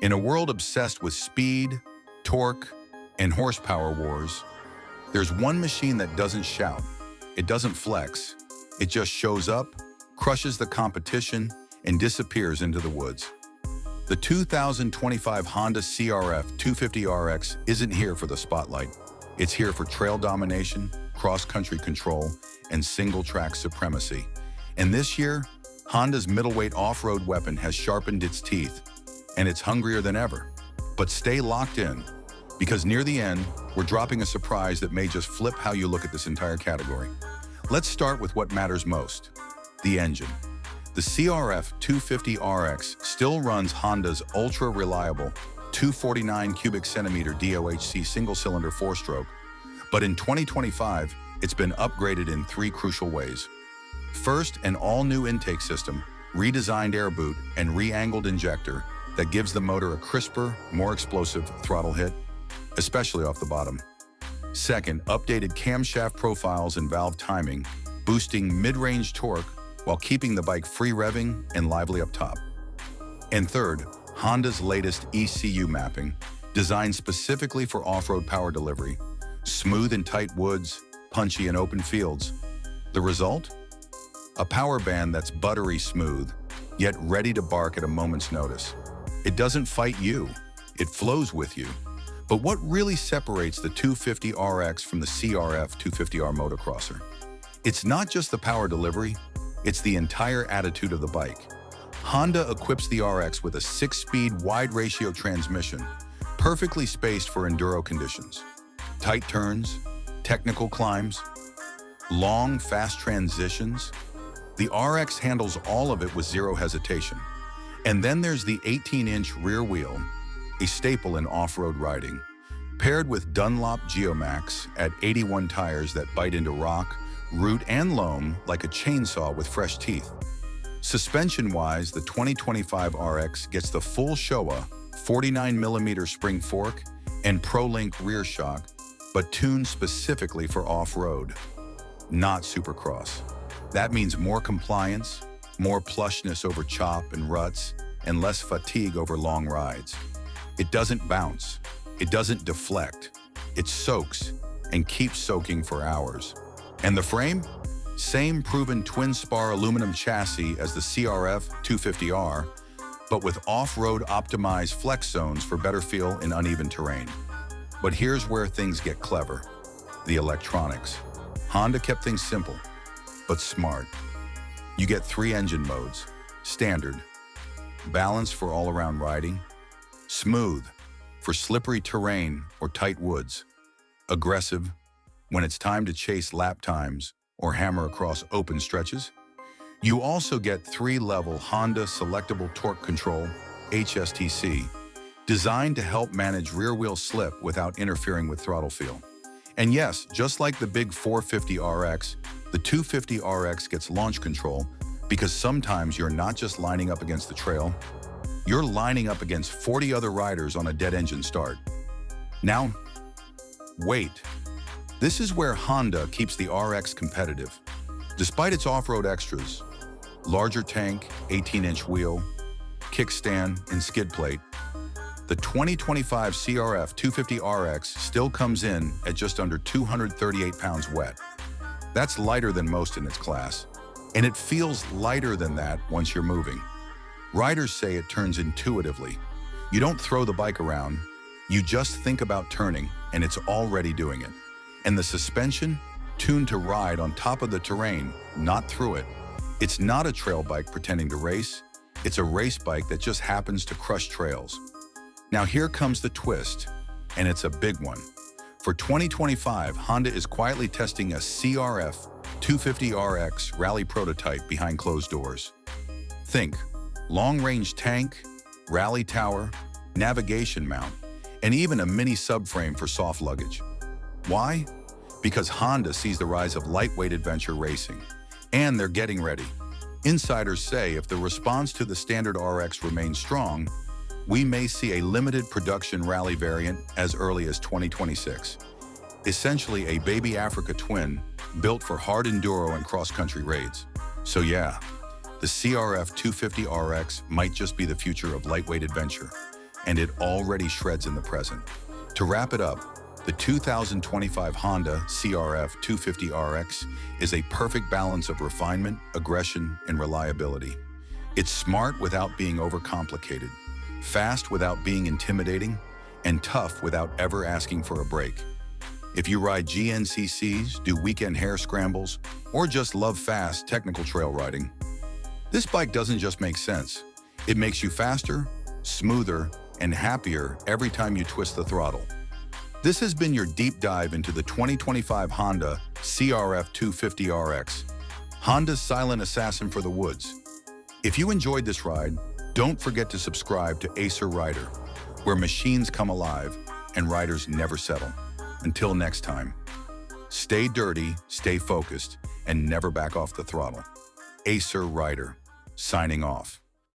In a world obsessed with speed, torque, and horsepower wars, there's one machine that doesn't shout, it doesn't flex, it just shows up, crushes the competition, and disappears into the woods. The 2025 Honda CRF250RX isn't here for the spotlight. It's here for trail domination, cross-country control, and single-track supremacy. And this year, Honda's middleweight off-road weapon has sharpened its teeth, and it's hungrier than ever. But stay locked in, because near the end, we're dropping a surprise that may just flip how you look at this entire category. Let's start with what matters most, the engine. The CRF250RX still runs Honda's ultra-reliable 249 cubic centimeter DOHC single-cylinder four-stroke, but in 2025, it's been upgraded in three crucial ways. First, an all-new intake system, redesigned air boot, and re-angled injector that gives the motor a crisper, more explosive throttle hit, especially off the bottom. Second, updated camshaft profiles and valve timing, boosting mid-range torque while keeping the bike free revving and lively up top. And third, Honda's latest ECU mapping, designed specifically for off-road power delivery, smooth in tight woods, punchy in open fields. The result? A power band that's buttery smooth, yet ready to bark at a moment's notice. It doesn't fight you, it flows with you. But what really separates the 250RX from the CRF250R motocrosser? It's not just the power delivery, it's the entire attitude of the bike. Honda equips the RX with a 6-speed wide-ratio transmission, perfectly spaced for enduro conditions. Tight turns, technical climbs, long, fast transitions. The RX handles all of it with zero hesitation. And then there's the 18-inch rear wheel, a staple in off-road riding, paired with Dunlop Geomax at 81 tires that bite into rock, root, and loam like a chainsaw with fresh teeth. Suspension-wise, the 2025 RX gets the full Showa 49mm spring fork and ProLink rear shock, but tuned specifically for off-road, not supercross. That means more compliance, more plushness over chop and ruts, and less fatigue over long rides. It doesn't bounce, it doesn't deflect, it soaks and keeps soaking for hours. And the frame? Same proven twin-spar aluminum chassis as the CRF250R, but with off-road optimized flex zones for better feel in uneven terrain. But here's where things get clever: the electronics. Honda kept things simple, but smart. You get 3 engine modes: standard, balance for all-around riding; smooth, for slippery terrain or tight woods; aggressive, when it's time to chase lap times or hammer across open stretches. You also get 3-level Honda Selectable Torque Control, HSTC, designed to help manage rear-wheel slip without interfering with throttle feel. And yes, just like the big 450RX, the 250RX gets launch control, because sometimes you're not just lining up against the trail, you're lining up against 40 other riders on a dead engine start. Now, wait. This is where Honda keeps the RX competitive. Despite its off-road extras, larger tank, 18-inch wheel, kickstand, and skid plate, the 2025 CRF250RX still comes in at just under 238 pounds wet. That's lighter than most in its class, and it feels lighter than that once you're moving. Riders say it turns intuitively. You don't throw the bike around, you just think about turning, and it's already doing it. And the suspension, tuned to ride on top of the terrain, not through it. It's not a trail bike pretending to race, it's a race bike that just happens to crush trails. Now here comes the twist, and it's a big one. For 2025, Honda is quietly testing a CRF250RX rally prototype behind closed doors. Think long-range tank, rally tower, navigation mount, and even a mini subframe for soft luggage. Why? Because Honda sees the rise of lightweight adventure racing, and they're getting ready. Insiders say if the response to the standard RX remains strong, we may see a limited production rally variant as early as 2026. Essentially a baby Africa twin built for hard enduro and cross-country raids. So yeah, the CRF250RX might just be the future of lightweight adventure. and it already shreds in the present. To wrap it up, the 2025 Honda CRF250RX is a perfect balance of refinement, aggression, and reliability. It's smart without being overcomplicated, fast without being intimidating, and tough without ever asking for a break. If you ride GNCCs, do weekend hair scrambles, or just love fast, technical trail riding, this bike doesn't just make sense. It makes you faster, smoother, and happier every time you twist the throttle. This has been your deep dive into the 2025 Honda CRF250RX, Honda's silent assassin for the woods. If you enjoyed this ride, don't forget to subscribe to Acer Rider, where machines come alive and riders never settle. Until next time, stay dirty, stay focused, and never back off the throttle. Acer Rider, signing off.